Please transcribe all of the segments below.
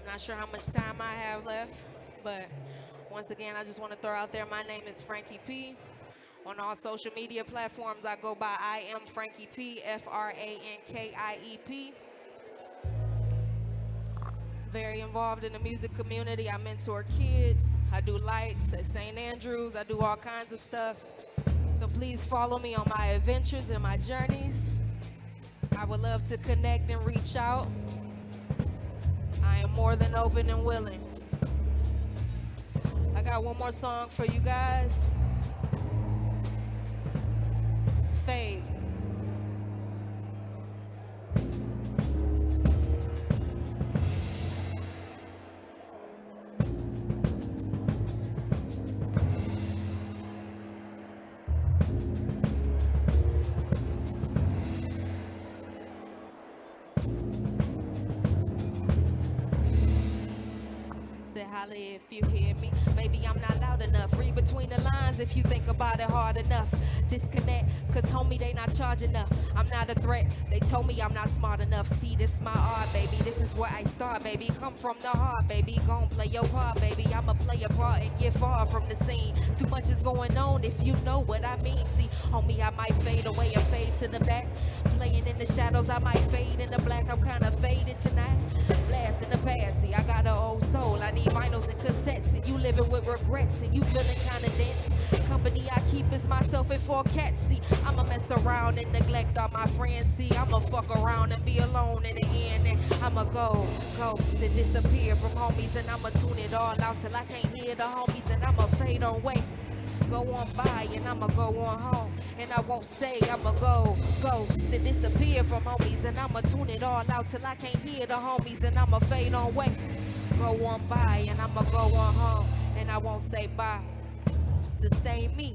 Not sure how much time I have left, but once again, I just want to throw out there, my name is Frankie P. On all social media platforms, I go by I am Frankie P, Frankiep. Very involved in the music community. I mentor kids. I do lights at St. Andrews. I do all kinds of stuff. So please follow me on my adventures and my journeys. I would love to connect and reach out. I am more than open and willing. I got one more song for you guys. Fade. Holla if you hear me. Maybe I'm not loud enough. Read between the lines if you think about it hard enough. Disconnect, cause homie, they not charging up. I'm not a threat. They told me I'm not smart enough. See, this my art, baby. This is where I start, baby. Come from the heart, baby. Gon' play your part, baby. I'ma play a part and get far from the scene. Too much is going on if you know what I mean. See, homie, I might fade away and fade to the back. Playing in the shadows, I might fade in the black. I'm kinda faded tonight. Blast in the past, see, I got an old soul. I need vinyls and cassettes, and you living with regrets, and you feeling kinda dense. Company I keep is myself and 4 cats. See, I'ma mess around and neglect all my friends. See, I'ma fuck around and be alone in the end, and I'ma go ghost and disappear from homies, and I'ma tune it all out till I can't hear the homies, and I'ma fade away. Go on by and I'ma go on home, and I won't say I'ma go ghost and disappear from homies, and I'ma tune it all out till I can't hear the homies, and I'ma fade on way. Go on by and I'ma go on home, and I won't say bye. Sustain me,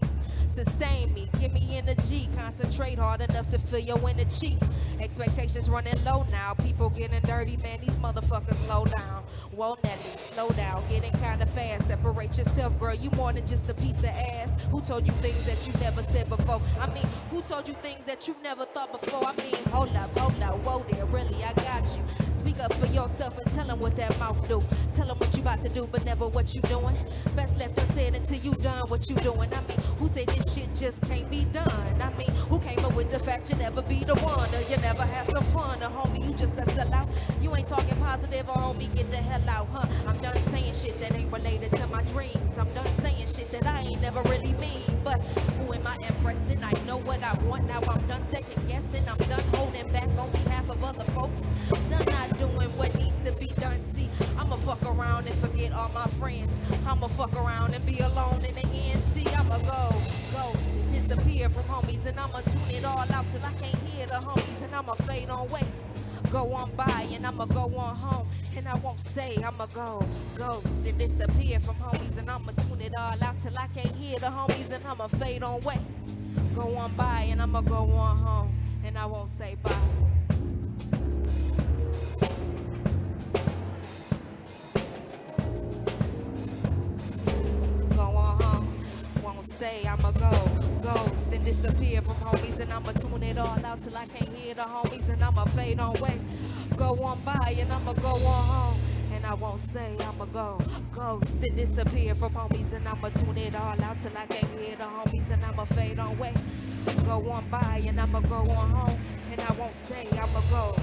give me energy, concentrate hard enough to feel your energy. Expectations running low now, people getting dirty, man, these motherfuckers slow down. Whoa Nelly, slow down, getting kinda fast. Separate yourself, girl, you more than just a piece of ass. Who told you things that you never said before? I mean, who told you things that you never thought before? I mean, hold up, whoa there, really, I got you. Speak up for yourself and tell them what that mouth do. Tell them what you about to do, but never what you doing. Best left unsaid until you done what you doing. I mean, who said this shit just can't be done? I mean, who came up with the fact you never be the one, or you never have some fun, or homie, you just a sellout. You ain't talking positive, or homie, get the hell out, huh? I'm done saying shit that ain't related to my dreams. I'm done saying shit that I ain't never really mean. But who am I impressing? I know what I want, now I'm done second guessing. I'm done holding back on behalf of other folks. I'm done not doing what needs to be done. See, I'ma fuck around and forget all my friends. I'ma fuck around and be alone in the end. See, I'ma go ghost and disappear from homies, and I'ma tune it all out till I can't hear the homies, and I'ma fade on way. Go on by and I'ma go on home, and I won't say I'ma go ghost and disappear from homies, and I'ma tune it all out till I can't hear the homies, and I'ma fade on way. Go on by and I'ma go on home, and I won't say bye. Say I'ma go ghost and disappear from homies, and I'ma tune it all out till I can't hear the homies, and I'ma fade on way. Go on by and I'ma go on home, and I won't say I'ma go ghost and disappear from homies, and I'ma tune it all out till I can't hear the homies, and I'ma fade on way. Go on by and I'ma go on home, and I won't say I'ma go.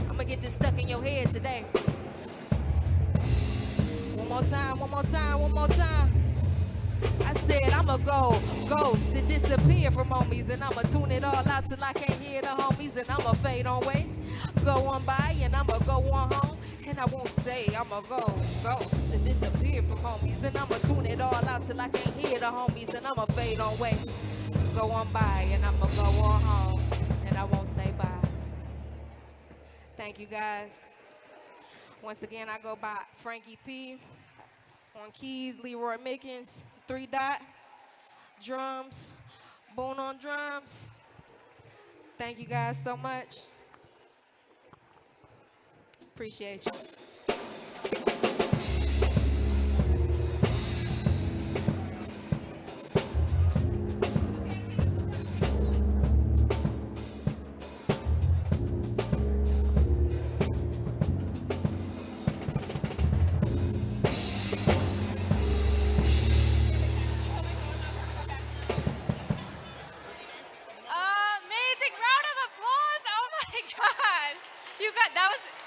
I'ma get this stuck in your head today. One more time. I said I'ma go ghost and disappear from homies, and I'ma tune it all out till I can't hear the homies, and I'ma fade on way. Go on by and I'ma go on home, and I won't say I'ma go ghost and disappear from homies, and I'ma tune it all out till I can't hear the homies, and I'ma fade on way. Go on by and I'ma go on home, and I won't say bye. Thank you guys. Once again, I go by Frankie P. On keys, Leroy Mickens. 3 Dot, drums, Boone on drums. Thank you guys so much. Appreciate you.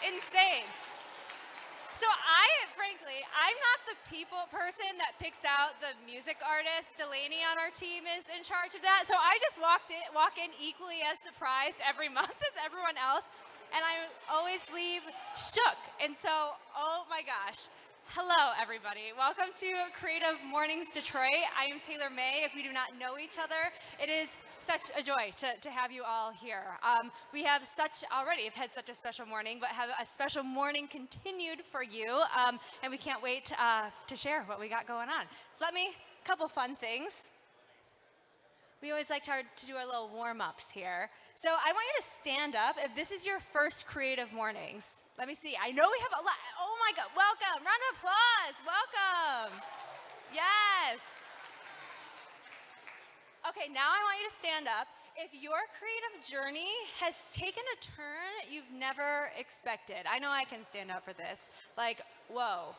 insane. So frankly, I'm not the person that picks out the music artist. Delaney on our team is in charge of that. So I just walk in equally as surprised every month as everyone else. And I always leave shook. And so, oh my gosh. Hello, everybody. Welcome to Creative Mornings Detroit. I am Taylor May. If we do not know each other, it is such a joy to have you all here. We have already had such a special morning, but have a special morning continued for you. And we can't wait to share what we got going on. So a couple fun things. We always like to do our little warm-ups here. So I want you to stand up if this is your first Creative Mornings. Let me see. I know we have a lot. Oh my God. Welcome. Round of applause. Welcome. Yes. Okay, now I want you to stand up if your creative journey has taken a turn you've never expected. I know I can stand up for this. Like, whoa.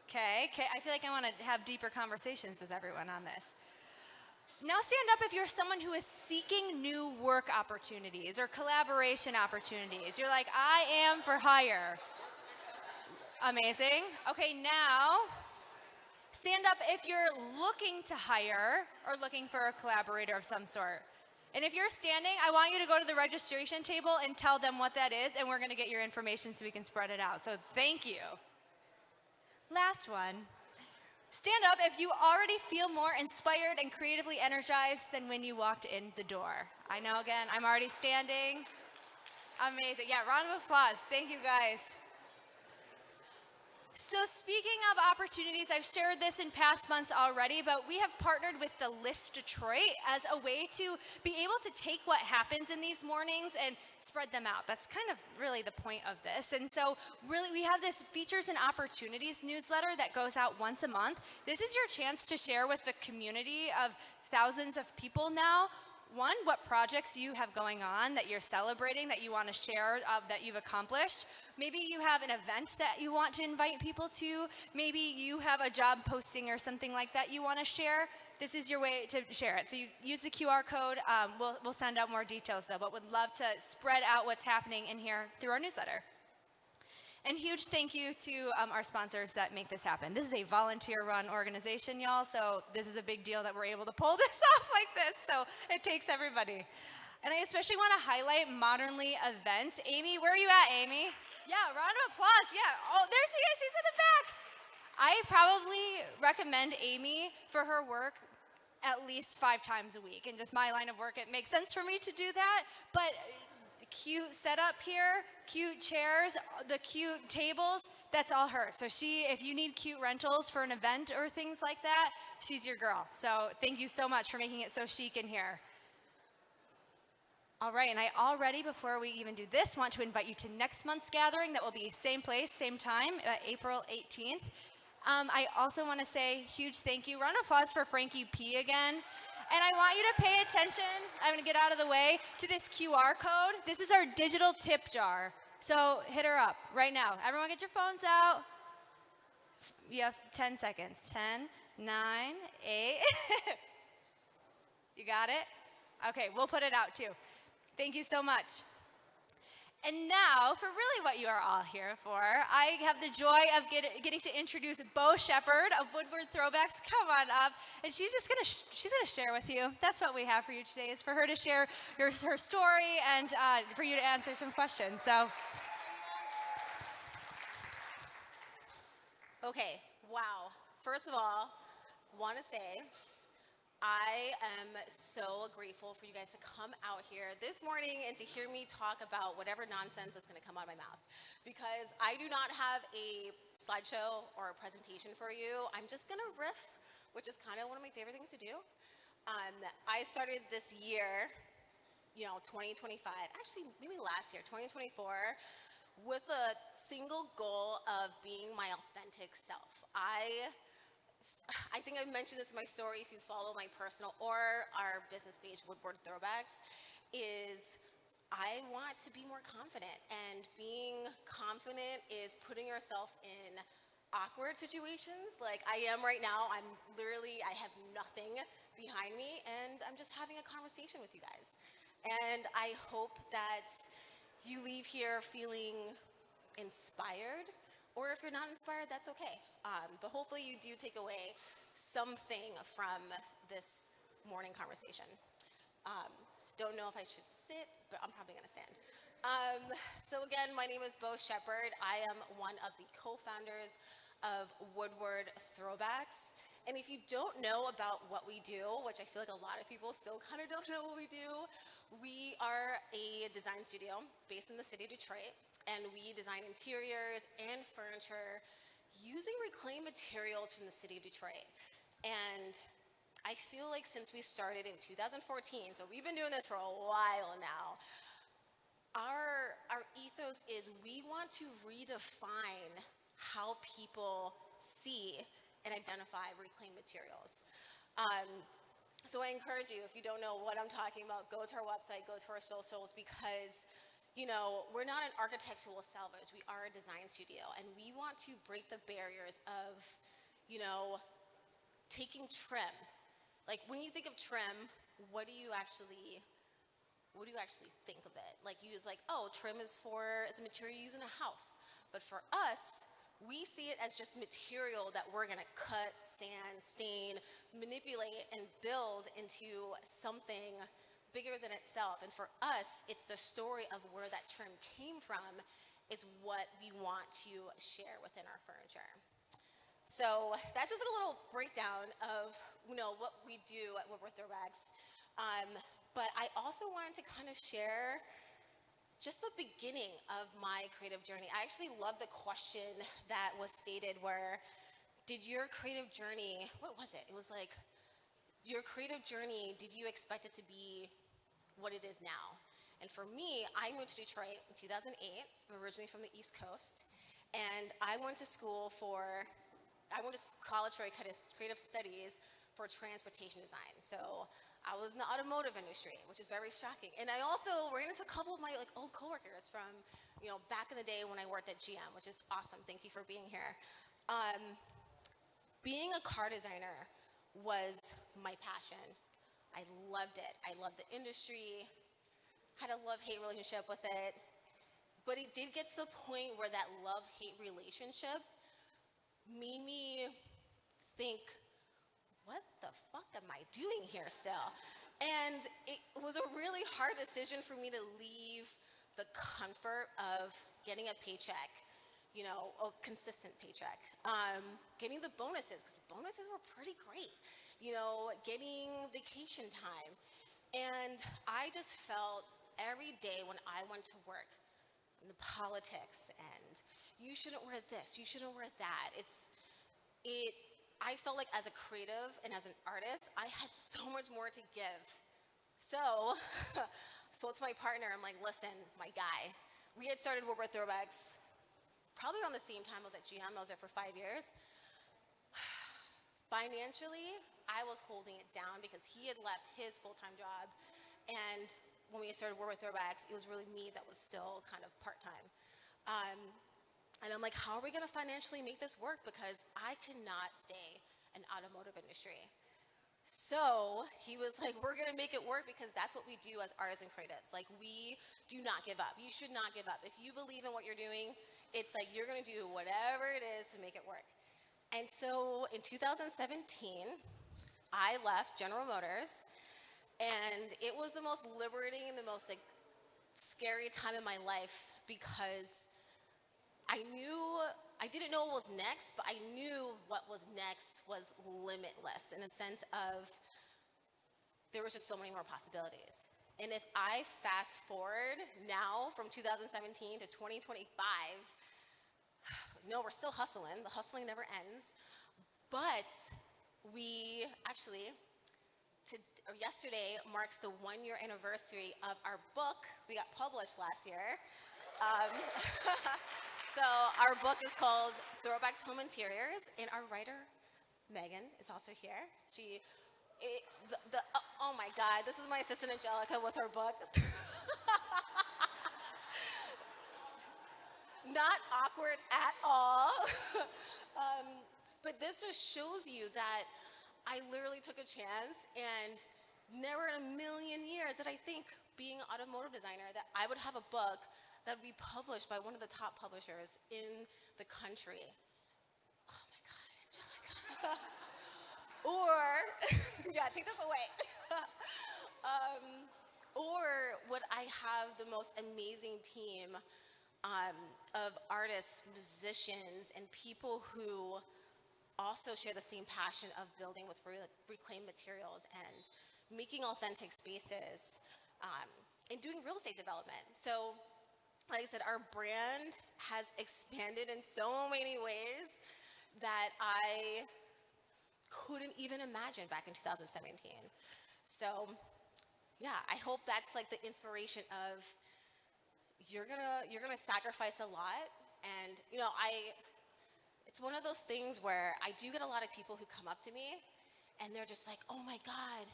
Okay. I feel like I want to have deeper conversations with everyone on this. Now stand up if you're someone who is seeking new work opportunities or collaboration opportunities. You're like, I am for hire. Amazing. Okay, now stand up if you're looking to hire or looking for a collaborator of some sort. And if you're standing, I want you to go to the registration table and tell them what that is, and we're going to get your information so we can spread it out. So thank you. Last one. Stand up if you already feel more inspired and creatively energized than when you walked in the door. I know, again, I'm already standing. Amazing. Yeah, round of applause. Thank you, guys. So speaking of opportunities, I've shared this in past months already, but we have partnered with the List Detroit as a way to be able to take what happens in these mornings and spread them out. That's kind of really the point of this. And so really we have this features and opportunities newsletter that goes out once a month. This is your chance to share with the community of thousands of people now. One, what projects you have going on that you're celebrating, that you want to share, that you've accomplished. Maybe you have an event that you want to invite people to. Maybe you have a job posting or something like that you want to share. This is your way to share it. So you use the QR code. We'll send out more details, though, but would love to spread out what's happening in here through our newsletter. And huge thank you to our sponsors that make this happen. This is a volunteer-run organization, y'all, so this is a big deal that we're able to pull this off like this, so it takes everybody. And I especially want to highlight Modernly Events. Amy, where are you at, Amy? Yeah, round of applause, yeah. Oh, there she is, she's in the back. I probably recommend Amy for her work at least 5 times a week. In just my line of work, it makes sense for me to do that, but cute setup here, cute chairs, the cute tables, that's all her. So if you need cute rentals for an event or things like that, she's your girl. So thank you so much for making it so chic in here. All right, and I already, before we even do this, want to invite you to next month's gathering. That will be same place, same time, April 18th. I also want to say huge thank you. Round of applause for Frankie P again. And I want you to pay attention, I'm going to get out of the way, to this QR code. This is our digital tip jar. So hit her up right now. Everyone get your phones out. You have 10 seconds. 10, 9, 8. You got it? Okay, we'll put it out too. Thank you so much. And now, for really what you are all here for, I have the joy of getting to introduce Bo Shepherd of Woodward Throwbacks. Come on up. And she's gonna share with you. That's what we have for you today, is for her to share her story and for you to answer some questions. So. Okay, wow. First of all, want to say I am so grateful for you guys to come out here this morning and to hear me talk about whatever nonsense is going to come out of my mouth. Because I do not have a slideshow or a presentation for you. I'm just going to riff, which is kind of one of my favorite things to do. I started this year, 2025, actually maybe last year, 2024, with a single goal of being my authentic self. I think I mentioned this in my story, if you follow my personal or our business page, Woodward Throwbacks, is I want to be more confident. And being confident is putting yourself in awkward situations. Like I am right now, I have nothing behind me, and I'm just having a conversation with you guys. And I hope that you leave here feeling inspired, or if you're not inspired, that's okay. But hopefully you do take away something from this morning conversation. Don't know if I should sit, but I'm probably gonna stand. So again, my name is Bo Shepherd. I am one of the co-founders of Woodward Throwbacks. And if you don't know about what we do, which I feel like a lot of people still kind of don't know what we do, we are a design studio based in the city of Detroit, and we design interiors and furniture using reclaimed materials from the city of Detroit. And I feel like since we started in 2014, so we've been doing this for a while now, our ethos is we want to redefine how people see and identify reclaimed materials. So I encourage you, if you don't know what I'm talking about, go to our website, go to our socials, because we're not an architectural salvage. We are a design studio, and we want to break the barriers of, taking trim. Like when you think of trim, what do you actually think of it? Like you use trim is a material you use in a house. But for us, we see it as just material that we're gonna cut, sand, stain, manipulate, and build into something bigger than itself. And for us, it's the story of where that trim came from is what we want to share within our furniture. So that's just a little breakdown of what we do at Woodward Throwbacks. But I also wanted to kind of share just the beginning of my creative journey. I actually love the question that was stated where, did your creative journey, what was it? It was like, your creative journey, did you expect it to be what it is now? And for me, I moved to Detroit in 2008. I'm originally from the East Coast. And I went to college for creative studies for transportation design. So I was in the automotive industry, which is very shocking. And I also ran into a couple of my old coworkers from, back in the day when I worked at GM, which is awesome. Thank you for being here. Being a car designer was my passion. I loved it. I loved the industry, had a love-hate relationship with it. But it did get to the point where that love-hate relationship made me think, what the fuck am I doing here still? And it was a really hard decision for me to leave the comfort of getting a paycheck, a consistent paycheck, getting the bonuses, because the bonuses were pretty great, getting vacation time. And I just felt every day when I went to work, in the politics, and you shouldn't wear this, you shouldn't wear that. I felt like as a creative and as an artist, I had so much more to give. So to my partner, I'm like, listen, my guy, we had started Woodward Throwbacks probably around the same time I was at GM. I was there for 5 years. Financially, I was holding it down because he had left his full-time job. And when we started Woodward Throwbacks, it was really me that was still kind of part-time. And I'm like, how are we gonna financially make this work? Because I cannot stay in automotive industry. So he was like, we're gonna make it work because that's what we do as artists and creatives. Like, we do not give up. You should not give up. If you believe in what you're doing, it's like you're gonna do whatever it is to make it work. And so in 2017, I left General Motors, and it was the most liberating and the most scary time in my life because I didn't know what was next, but I knew what was next was limitless in a sense of there was just so many more possibilities. And if I fast forward now from 2017 to 2025, no, we're still hustling. The hustling never ends. But we actually, yesterday marks the 1-year anniversary of our book. We got published last year. So our book is called Throwbacks Home Interiors, and our writer, Megan, is also here. Oh my God, this is my assistant Angelica with her book. Not awkward at all. But this just shows you that I literally took a chance, and never in a million years did I think, being an automotive designer, that I would have a book that would be published by one of the top publishers in the country. Oh my God, Angelica. Or, yeah, take this away. Or would I have the most amazing team of artists, musicians, and people who also share the same passion of building with reclaimed materials and making authentic spaces and doing real estate development. So, like I said, our brand has expanded in so many ways that I couldn't even imagine back in 2017. So, yeah, I hope that's like the inspiration of you're gonna sacrifice a lot, and it's one of those things where I do get a lot of people who come up to me, and they're just like, "Oh my God,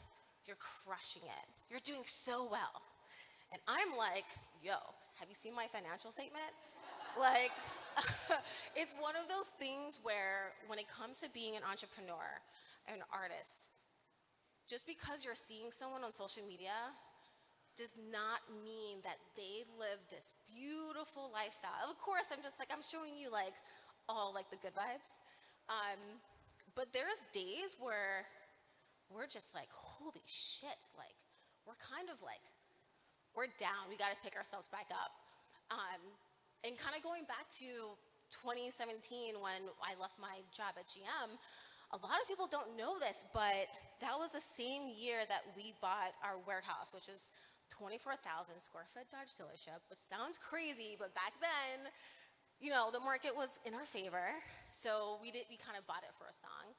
you're crushing it. You're doing so well," and I'm like, "Yo, have you seen my financial statement?" Like, it's one of those things where when it comes to being an entrepreneur, an artist, just because you're seeing someone on social media does not mean that they live this beautiful lifestyle. Of course, I'm showing you like all like the good vibes. But there's days where we're just like, holy shit, like we're down. We got to pick ourselves back up. And kind of going back to 2017 when I left my job at GM, a lot of people don't know this, but that was the same year that we bought our warehouse, which is 24,000 square foot Dodge dealership, which sounds crazy, but back then, the market was in our favor, so we kind of bought it for a song.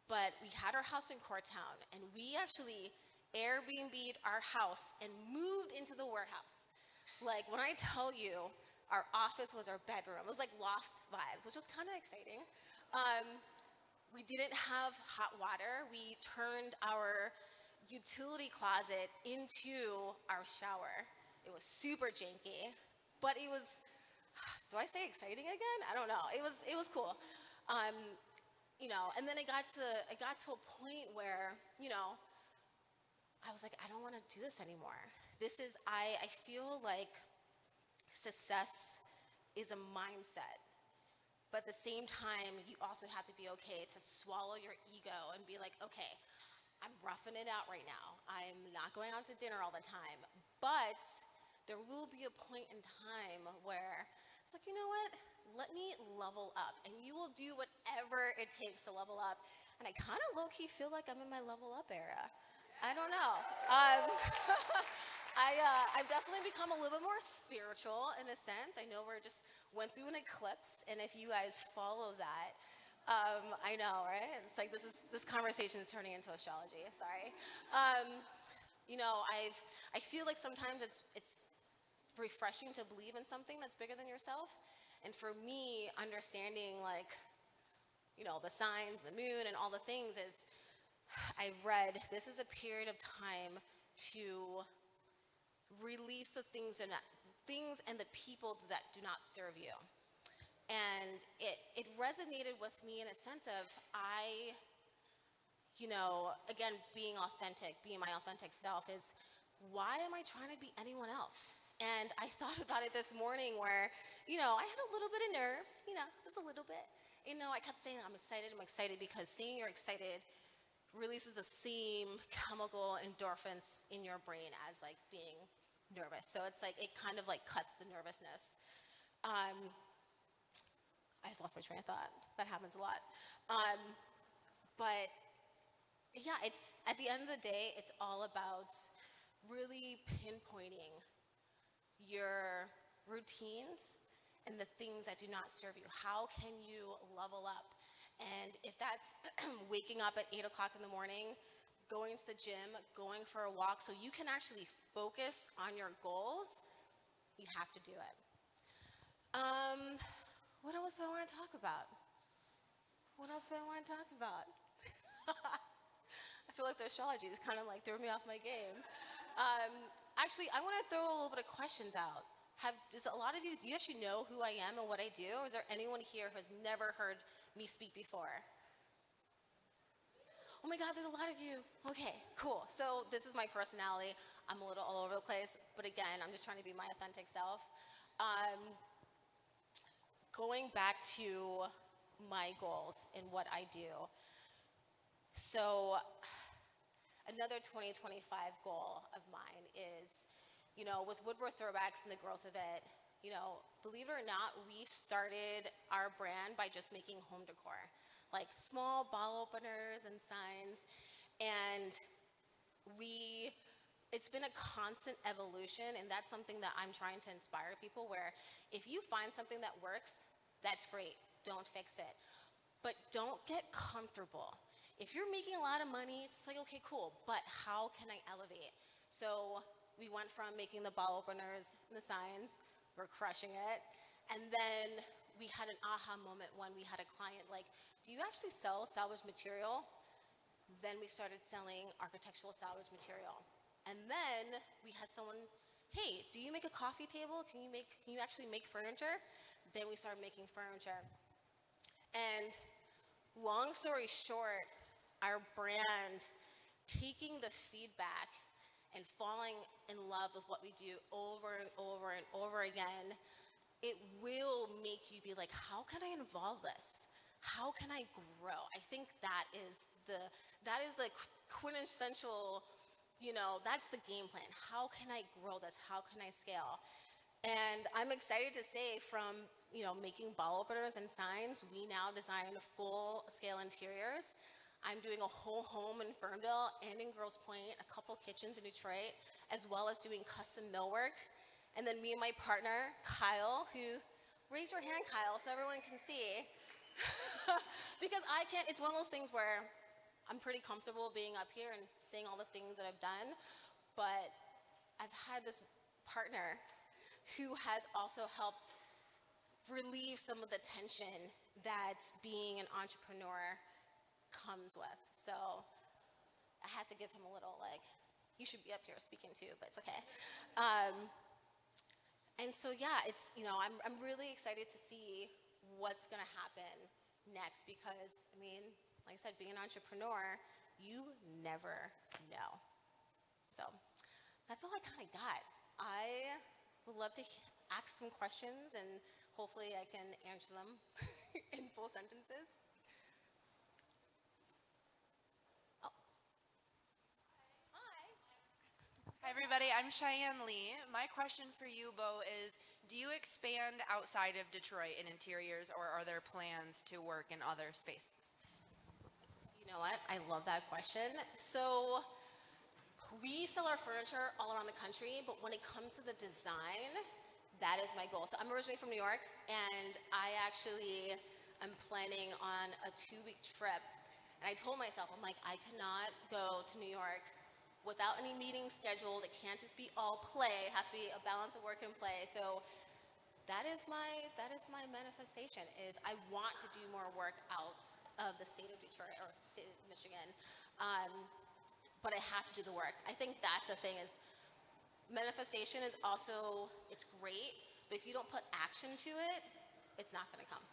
But we had our house in Coretown, and we actually Airbnb'd our house and moved into the warehouse. Like, when I tell you, our office was our bedroom. It was like loft vibes, which was kind of exciting. We didn't have hot water. We turned our utility closet into our shower. It was super janky, but it was, do I say exciting again? I don't know. It was cool. And then it got to a point where, I was like, I don't want to do this anymore. I feel like success is a mindset. But at the same time, you also have to be okay to swallow your ego and be like, okay, I'm roughing it out right now. I'm not going out to dinner all the time. But there will be a point in time where it's like, you know what? Let me level up. And you will do whatever it takes to level up. And I kind of low-key feel like I'm in my level up era. I don't know. I've definitely become a little bit more spiritual in a sense. I know we just went through an eclipse, and if you guys follow that, I know, right? It's like this conversation is turning into astrology. Sorry. I feel like sometimes it's refreshing to believe in something that's bigger than yourself, and for me, understanding the signs, the moon, and all the things is. I've read this is a period of time to release the things and the people that do not serve you. And it resonated with me in a sense of again, being authentic, being my authentic self is, why am I trying to be anyone else? And I thought about it this morning where, I had a little bit of nerves, just a little bit. I kept saying, I'm excited because seeing you're excited releases the same chemical endorphins in your brain as like being nervous. So it's like, it kind of like cuts the nervousness. I just lost my train of thought. That happens a lot. But yeah, it's at the end of the day, it's all about really pinpointing your routines and the things that do not serve you. How can you level up? And if that's waking up at 8 o'clock in the morning, going to the gym, going for a walk, so you can actually focus on your goals, you have to do it. What else do I want to talk about? I feel like the astrology is kind of like throwing me off my game. Actually, I want to throw a little bit of questions out. Does a lot of you, do you actually know who I am and what I do? Or is there anyone here who has never heard me speak before? Oh my God, there's a lot of you. Okay, cool. So this is my personality. I'm a little all over the place, but again, I'm just trying to be my authentic self. Going back to my goals and what I do. So another 2025 goal of mine is, with Woodworth Throwbacks and the growth of it, believe it or not, we started our brand by just making home decor, like small bottle openers and signs. And it's been a constant evolution, and that's something that I'm trying to inspire people, where if you find something that works, that's great. Don't fix it. But don't get comfortable. If you're making a lot of money, it's just like, okay, cool, but how can I elevate? So we went from making the bottle openers and the signs, we're crushing it, and then we had an aha moment when we had a client like, do you actually sell salvage material? Then we started selling architectural salvage material. And then we had someone, hey, do you make a coffee table? Can you actually make furniture? Then we started making furniture. And long story short, our brand, taking the feedback and falling in love with what we do over and over and over again, it will make you be like, how can I evolve this? How can I grow? I think that is the quintessential, that's the game plan. How can I grow this? How can I scale? And I'm excited to say, from making bottle openers and signs, we now design full scale interiors. I'm doing a whole home in Ferndale and in Grosse Pointe, a couple kitchens in Detroit, as well as doing custom millwork. And then me and my partner, Kyle, who, raise your hand, Kyle, so everyone can see. Because I can't, it's one of those things where I'm pretty comfortable being up here and saying all the things that I've done, but I've had this partner who has also helped relieve some of the tension that being an entrepreneur comes with. So I had to give him a little, like, you should be up here speaking too, but it's okay. And so yeah, it's, I'm really excited to see what's gonna happen next, because like I said, being an entrepreneur, you never know. So that's all I kind of got. I would love to ask some questions, and hopefully I can answer them in full sentences. Oh. Hi. Hi, everybody. I'm Cheyenne Lee. My question for you, Bo, is do you expand outside of Detroit in interiors, or are there plans to work in other spaces? You know what? I love that question. So we sell our furniture all around the country, but when it comes to the design, that is my goal. So I'm originally from New York, and I actually am planning on a 2-week trip. And I told myself, I'm like, I cannot go to New York without any meetings scheduled. It can't just be all play. It has to be a balance of work and play. So that is my manifestation, is I want to do more work out of the state of Detroit or state of Michigan, but I have to do the work. I think that's the thing, is manifestation is also, it's great, but if you don't put action to it, it's not gonna come.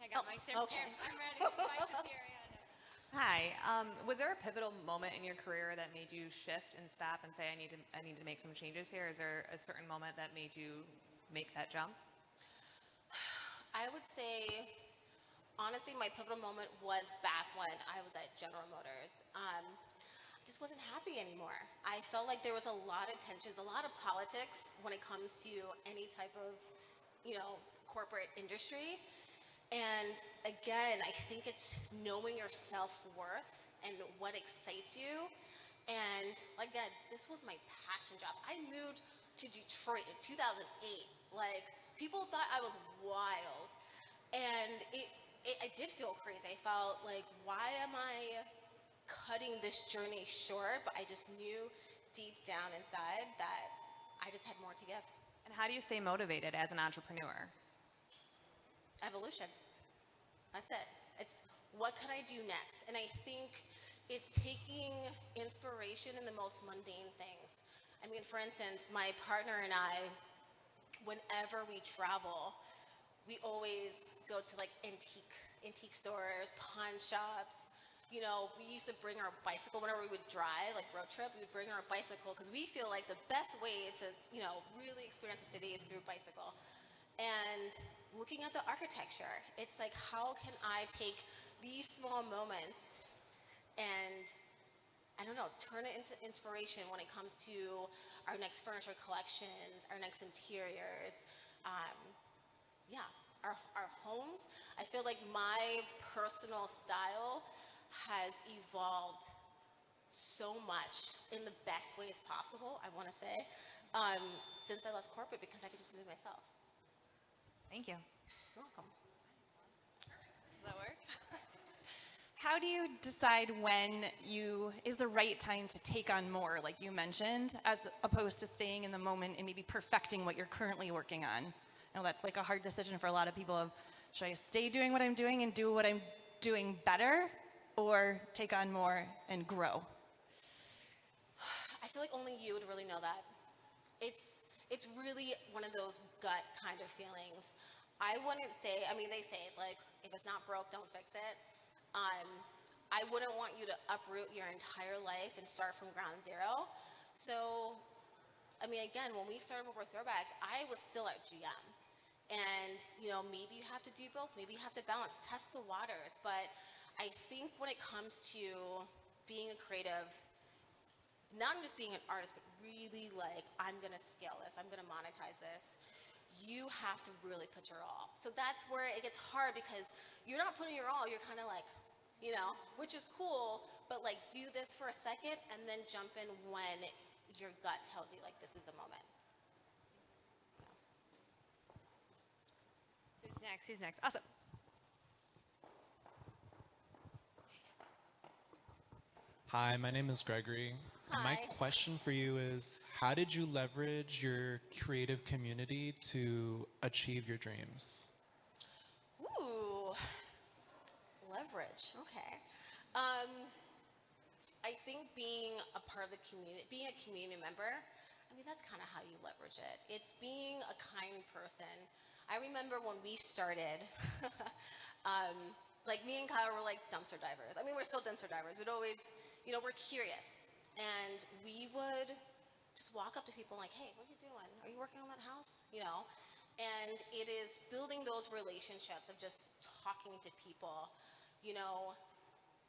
I got Mike's here. Okay. I'm ready. Mike's up here. Hi. Was there a pivotal moment in your career that made you shift and stop and say, I need to make some changes here? Is there a certain moment that made you make that jump? I would say, honestly, my pivotal moment was back when I was at General Motors. I just wasn't happy anymore. I felt like there was a lot of tensions, a lot of politics when it comes to any type of, corporate industry. And again, I think it's knowing your self-worth and what excites you. And like that, this was my passion job. I moved to Detroit in 2008. Like, people thought I was wild. And I did feel crazy. I felt like, why am I cutting this journey short? But I just knew deep down inside that I just had more to give. And how do you stay motivated as an entrepreneur? Evolution. That's it. It's what can I do next? And I think it's taking inspiration in the most mundane things. For instance, my partner and I, whenever we travel, we always go to like antique stores, pawn shops. You know, we used to bring our bicycle whenever we would drive, like road trip, we would bring our bicycle because we feel like the best way to, you know, really experience the city is through bicycle. And looking at the architecture, it's like, how can I take these small moments and, I don't know, turn it into inspiration when it comes to our next furniture collections, our next interiors, yeah, our homes. I feel like my personal style has evolved so much in the best ways possible, I want to say, since I left corporate because I could just do it myself. Thank you. You're welcome. Does that work? How do you decide when is the right time to take on more, like you mentioned, as opposed to staying in the moment and maybe perfecting what you're currently working on? I know that's like a hard decision for a lot of people of, should I stay doing what I'm doing and do what I'm doing better, or take on more and grow? I feel like only you would really know that. It's really one of those gut kind of feelings. I wouldn't say, I mean, they say, like, if it's not broke, don't fix it. I wouldn't want you to uproot your entire life and start from ground zero. So, I mean, again, when we started with Throwbacks, I was still at GM. And, you know, maybe you have to do both. Maybe you have to balance, test the waters. But I think when it comes to being a creative, not just being an artist, but really like, I'm going to scale this, I'm going to monetize this, you have to really put your all. So that's where it gets hard because you're not putting your all, you're kind of like, you know, which is cool, but like do this for a second and then jump in when your gut tells you like this is the moment. Who's next? Who's next? Awesome. Hi, my name is Gregory. And my Hi. question for you is, how did you leverage your creative community to achieve your dreams? Ooh, leverage. Okay. I think being a part of the community, being a community member, I mean, that's kind of how you leverage it. It's being a kind person. I remember when we started, like me and Kyle were like dumpster divers. I mean, we're still dumpster divers. We'd always, you know, we're curious. And we would just walk up to people like, hey, what are you doing? Are you working on that house? You know? And it is building those relationships of just talking to people, you know,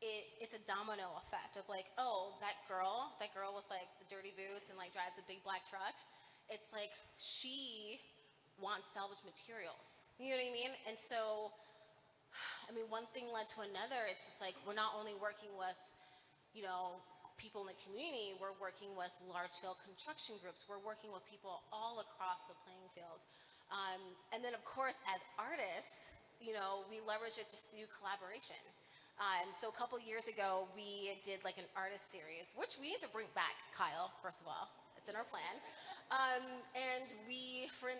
it's a domino effect of like, oh, that girl with like the dirty boots and like drives a big black truck, it's like she wants salvage materials. You know what I mean? And so, I mean, one thing led to another. It's just like we're not only working with, you know, people in the community, we're working with large-scale construction groups. We're working with people all across the playing field. And then, of course, as artists, you know, we leverage it just through collaboration. So a couple years ago, we did like an artist series, which we need to bring back, Kyle, first of all. It's in our plan. And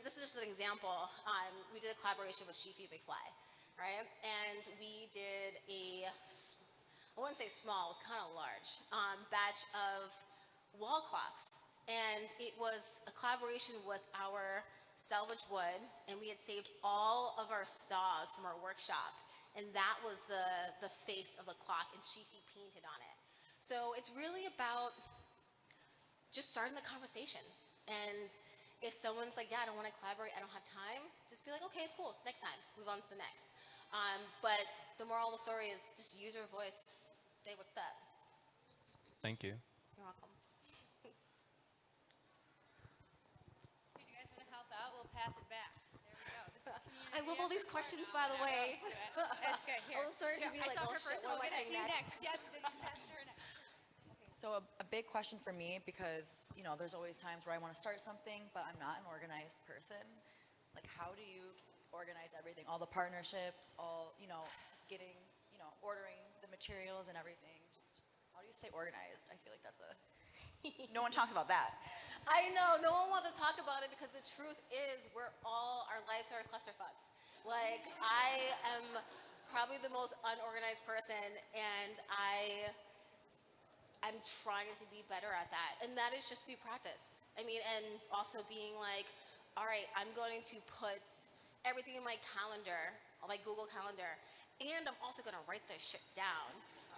this is just an example, we did a collaboration with Sheefy Big Fly, right? And we did I wouldn't say small, it was kind of large, batch of wall clocks. And it was a collaboration with our salvage wood, and we had saved all of our saws from our workshop. And that was the face of the clock, and Sheefy painted on it. So it's really about just starting the conversation. And if someone's like, yeah, I don't want to collaborate, I don't have time, just be like, okay, it's cool, next time, move on to the next. But the moral of the story is just use your voice, say what's up. Thank you. You're welcome. If you guys want to help out, we'll pass it back. There we go. This is I love all these questions, by the way. That's good. Here. Oh, sorry to be I like, saw oh her shit, first. what We'll am I get to saying you next? next. Yep, then you pass it to her next. So a big question for me, because, you know, there's always times where I want to start something, but I'm not an organized person. Like, how do you organize everything? All the partnerships, all, you know, getting, you know, ordering the materials and everything. Just, how do you stay organized? I feel like that's no one talks about that. I know, no one wants to talk about it because the truth is our lives are clusterfucks. Like, I am probably the most unorganized person, and I'm trying to be better at that. And that is just through practice. I mean, and also being like, all right, I'm going to put everything in my calendar, on my Google Calendar, and I'm also gonna write this shit down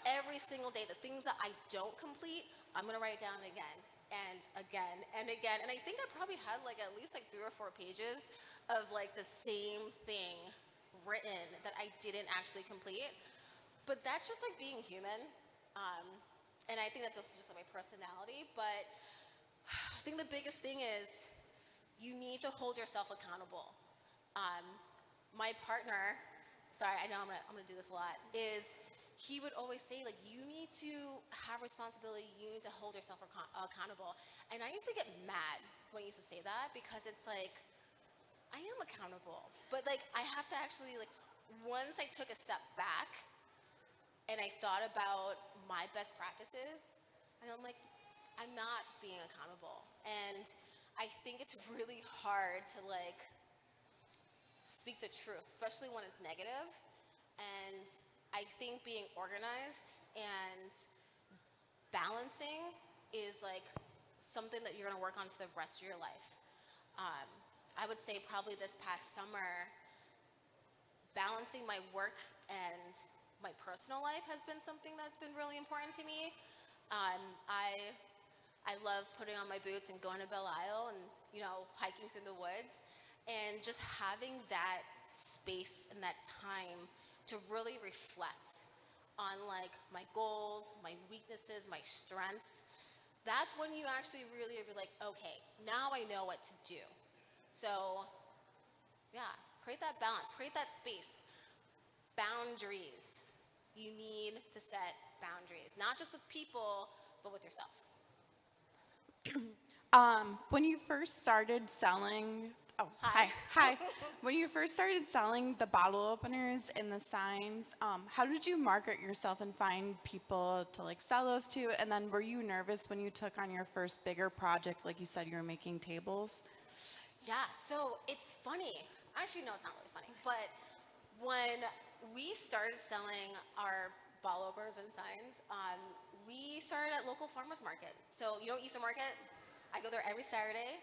every single day. The things that I don't complete, I'm gonna write it down again and again and again. And I think I probably had like at least like 3 or 4 pages of like the same thing written that I didn't actually complete. But that's just like being human. And I think that's also just like my personality. But I think the biggest thing is you need to hold yourself accountable. My partner, sorry, I know I'm gonna do this a lot, is he would always say, like, you need to have responsibility, you need to hold yourself accountable. And I used to get mad when he used to say that because it's like, I am accountable. But like, I have to actually, like, once I took a step back and I thought about my best practices, and I'm like, I'm not being accountable. And I think it's really hard to like speak the truth, especially when it's negative. And I think being organized and balancing is like something that you're gonna work on for the rest of your life. I would say probably this past summer, balancing my work and my personal life has been something that's been really important to me. I love putting on my boots and going to Belle Isle and, you know, hiking through the woods and just having that space and that time to really reflect on like my goals, my weaknesses, my strengths. That's when you actually really be like, okay, now I know what to do. So yeah, create that balance, create that space. Boundaries. You need to set boundaries, not just with people, but with yourself. When you first started selling, hi. When you first started selling the bottle openers and the signs, how did you market yourself and find people to like sell those to? And then were you nervous when you took on your first bigger project, like you said you were making tables? Yeah, so it's funny. Actually, no, it's not really funny. But when we started selling our bottle openers and signs, we started at local farmers market. So, you know Eastern Market? I go there every Saturday.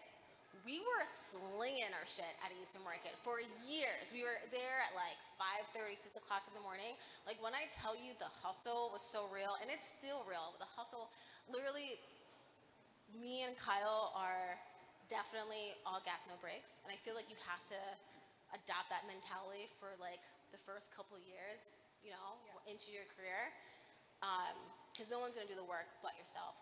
We were slinging our shit at Eastern Market for years. We were there at like 5:30, 6 o'clock in the morning. Like when I tell you the hustle was so real, and it's still real, but the hustle, literally, me and Kyle are definitely all gas, no brakes. And I feel like you have to adopt that mentality for like the first couple of years, you know, into your career. Because no one's gonna do the work but yourself.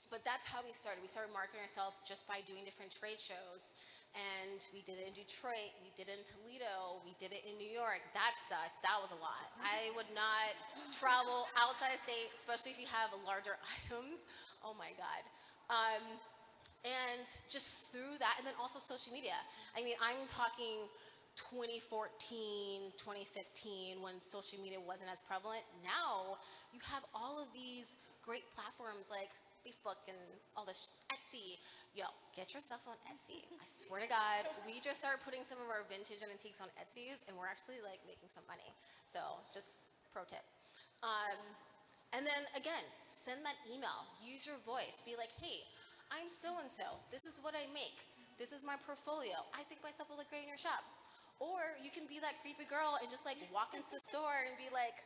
But that's how we started. We started marketing ourselves just by doing different trade shows. And we did it in Detroit, we did it in Toledo, we did it in New York. That sucked, that was a lot. I would not travel outside of state, especially if you have larger items. Oh my God. And just through that, and then also social media. I mean, I'm talking 2014, 2015, when social media wasn't as prevalent. Now, you have all of these great platforms like Facebook and all this Etsy. Yo, get your stuff on Etsy. I swear to God, we just started putting some of our vintage and antiques on Etsy's, and we're actually like making some money. So just pro tip. And then again, send that email. Use your voice. Be like, hey, I'm so-and-so. This is what I make. This is my portfolio. I think my stuff will look great in your shop. Or you can be that creepy girl and just like walk into the store and be like,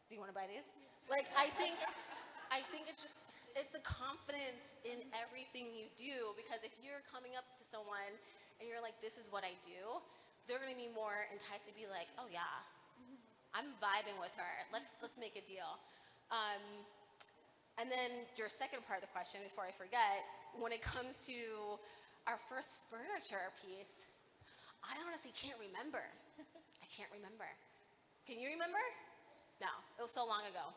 do you want to buy these? Like, I think it's the confidence in everything you do, because if you're coming up to someone and you're like, this is what I do, they're gonna be more enticed to be like, oh yeah, I'm vibing with her. Let's make a deal. And then your second part of the question, before I forget, when it comes to our first furniture piece, I honestly can't remember. I can't remember. Can you remember? No, it was so long ago.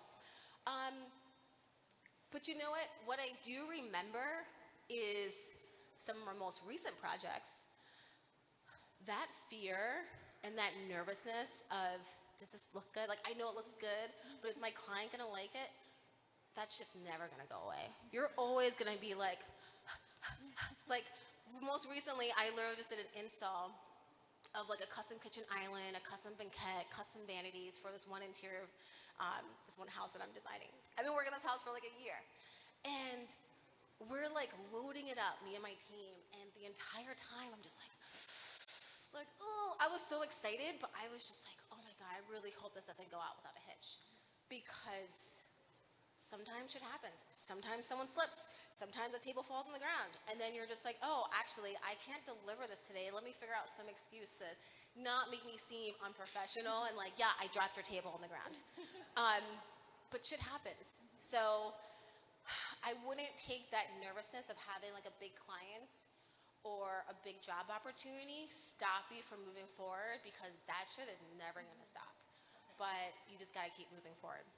But you know what? What I do remember is some of our most recent projects. That fear and that nervousness of, does this look good? Like, I know it looks good, but is my client gonna like it? That's just never gonna go away. You're always gonna be like most recently, I literally just did an install of like a custom kitchen island, a custom banquette, custom vanities for this one interior, this one house that I'm designing. I've been working on this house for like a year. And we're like loading it up, me and my team, and the entire time I'm just like, like, oh, I was so excited, but I was just like, oh my God, I really hope this doesn't go out without a hitch. Because sometimes shit happens. Sometimes someone slips. Sometimes a table falls on the ground. And then you're just like, oh, actually, I can't deliver this today. Let me figure out some excuse to not make me seem unprofessional and like, yeah, I dropped your table on the ground. But shit happens. So I wouldn't take that nervousness of having like a big client or a big job opportunity stop you from moving forward, because that shit is never gonna stop. But you just gotta keep moving forward.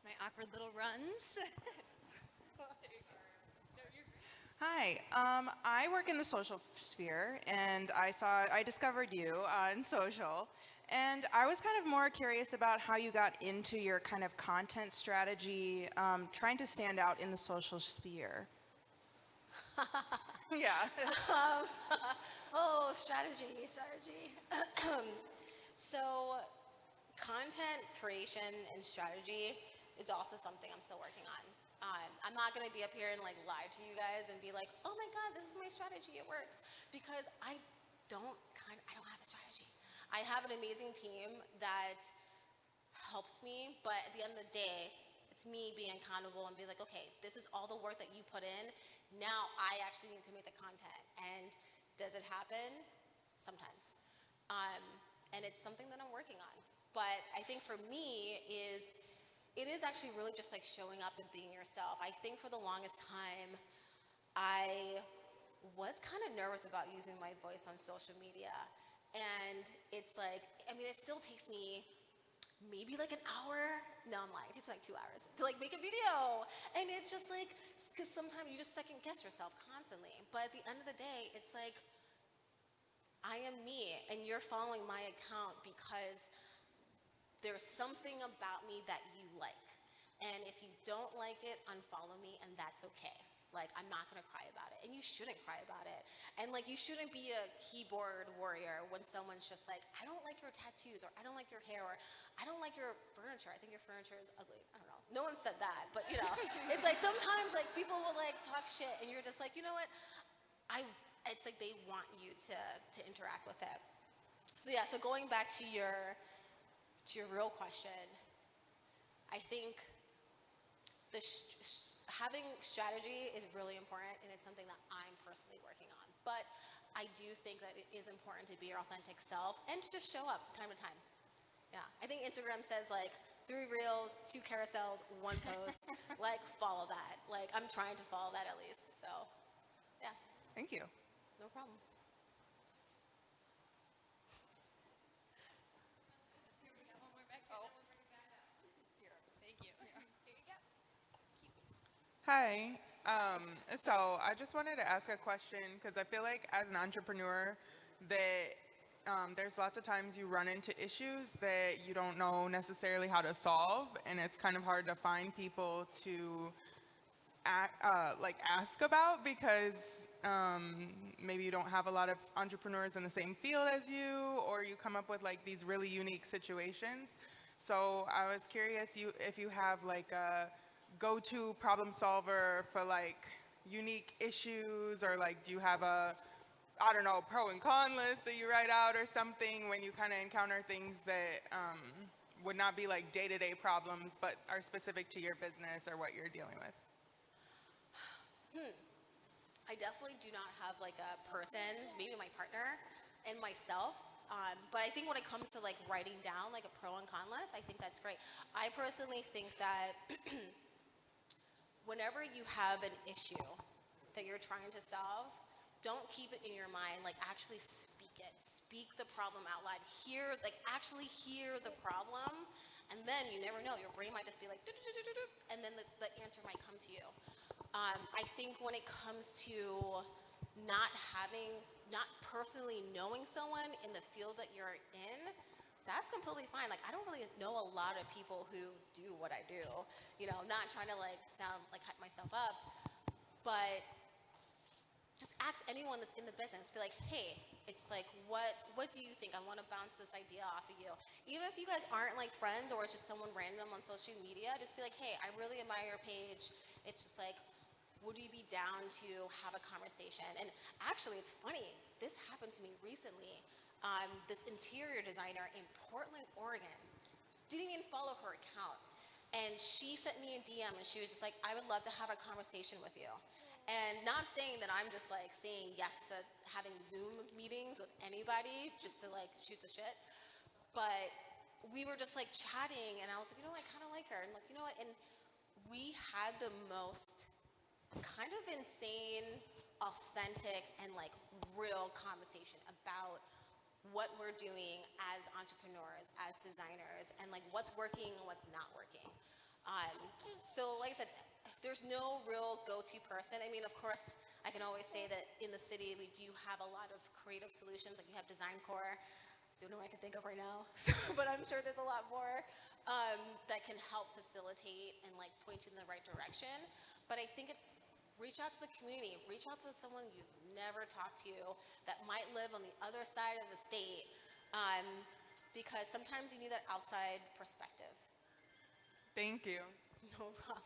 My awkward little runs. Hi, I work in the social sphere, and I discovered you on social, and I was kind of more curious about how you got into your kind of content strategy, trying to stand out in the social sphere. Yeah. Oh, strategy. So, content creation and strategy is also something I'm still working on. I'm not gonna be up here and like lie to you guys and be like, oh my God, this is my strategy, it works. Because I don't have a strategy. I have an amazing team that helps me, but at the end of the day, it's me being accountable and be like, okay, this is all the work that you put in. Now I actually need to make the content. And does it happen? Sometimes. And it's something that I'm working on. But I think for me it is actually really just like showing up and being yourself. I think for the longest time, I was kind of nervous about using my voice on social media. And it's like, I mean, it still takes me maybe like an hour. No, I'm lying. It takes me like 2 hours to like make a video. And it's just like, because sometimes you just second guess yourself constantly. But at the end of the day, it's like, I am me and you're following my account because there's something about me that you like. And if you don't like it, unfollow me, and that's okay. Like, I'm not gonna cry about it. And you shouldn't cry about it. And like, you shouldn't be a keyboard warrior when someone's just like, I don't like your tattoos, or I don't like your hair, or I don't like your furniture. I think your furniture is ugly. I don't know. No one said that, but you know, it's like sometimes like people will like talk shit and you're just like, you know what? It's like they want you to interact with it. So yeah, so going back to your real question, I think having strategy is really important, and it's something that I'm personally working on. But I do think that it is important to be your authentic self and to just show up time to time. Yeah, I think Instagram says like 3 reels, 2 carousels, 1 post. Like, follow that. Like, I'm trying to follow that at least. So, yeah. Thank you. No problem. Hi. So I just wanted to ask a question because I feel like as an entrepreneur that there's lots of times you run into issues that you don't know necessarily how to solve, and it's kind of hard to find people to ask about because maybe you don't have a lot of entrepreneurs in the same field as you, or you come up with like these really unique situations. So I was curious if you have like a go-to problem solver for like unique issues, or like do you have a, I don't know, pro and con list that you write out or something when you kind of encounter things that would not be like day-to-day problems but are specific to your business or what you're dealing with? I definitely do not have like a person, maybe my partner and myself. But I think when it comes to like writing down like a pro and con list, I think that's great. I personally think that whenever you have an issue that you're trying to solve, don't keep it in your mind. Like, actually speak it. Speak the problem out loud. Actually hear the problem, and then you never know. Your brain might just be like, "Do-do-do-do-do," and then the answer might come to you. I think when it comes to not personally knowing someone in the field that you're in, that's completely fine. Like, I don't really know a lot of people who do what I do. You know, not trying to like sound like hype myself up, but just ask anyone that's in the business. Be like, hey, it's like, what do you think? I want to bounce this idea off of you. Even if you guys aren't like friends, or it's just someone random on social media, just be like, hey, I really admire your page. It's just like, would you be down to have a conversation? And actually, it's funny. This happened to me recently. This interior designer in Portland, Oregon, didn't even follow her account. And she sent me a DM and she was just like, I would love to have a conversation with you. And not saying that I'm just like saying yes to having Zoom meetings with anybody just to like shoot the shit. But we were just like chatting and I was like, you know, I kind of like her. And like, you know what? And we had the most kind of insane, authentic, and like real conversation about what we're doing as entrepreneurs, as designers, and like what's working and what's not working. So like I said, there's no real go-to person. I mean, of course, I can always say that in the city we do have a lot of creative solutions. Like we have Design Core. That's the only one I can think of right now. But I'm sure there's a lot more that can help facilitate and like point you in the right direction. But I think it's reach out to the community, reach out to someone you've never talked to that might live on the other side of the state, because sometimes you need that outside perspective. Thank you. No problem.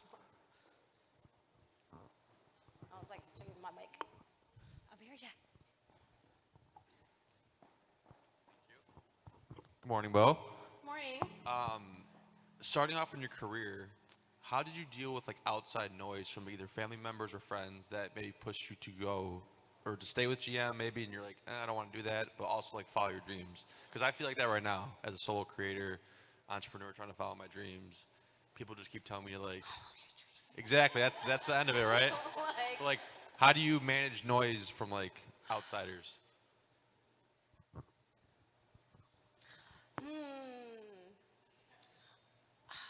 I was like, show me my mic. Over here, yeah. Good morning, Bo. Morning. Starting off in your career, how did you deal with like outside noise from either family members or friends that maybe pushed you to go or to stay with GM maybe, and you're like, I don't want to do that, but also like follow your dreams? Because I feel like that right now as a solo creator, entrepreneur trying to follow my dreams. People just keep telling me to like, exactly, that's the end of it, right? But, like, how do you manage noise from like outsiders?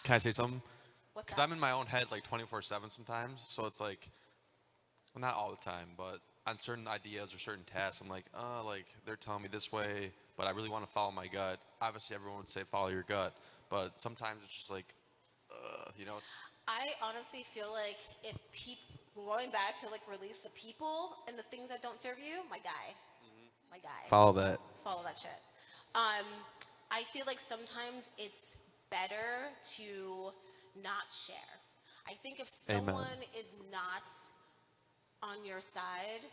Can I say something? What's Because that? I'm in my own head like 24/7 sometimes. So it's like, well, not all the time, but on certain ideas or certain tasks, I'm like, like they're telling me this way, but I really want to follow my gut. Obviously, everyone would say follow your gut, but sometimes it's just like, you know. I honestly feel like if people, going back to like release the people and the things that don't serve you, my guy. Follow that. Follow that shit. I feel like sometimes it's better to not share. I think if someone is not on your side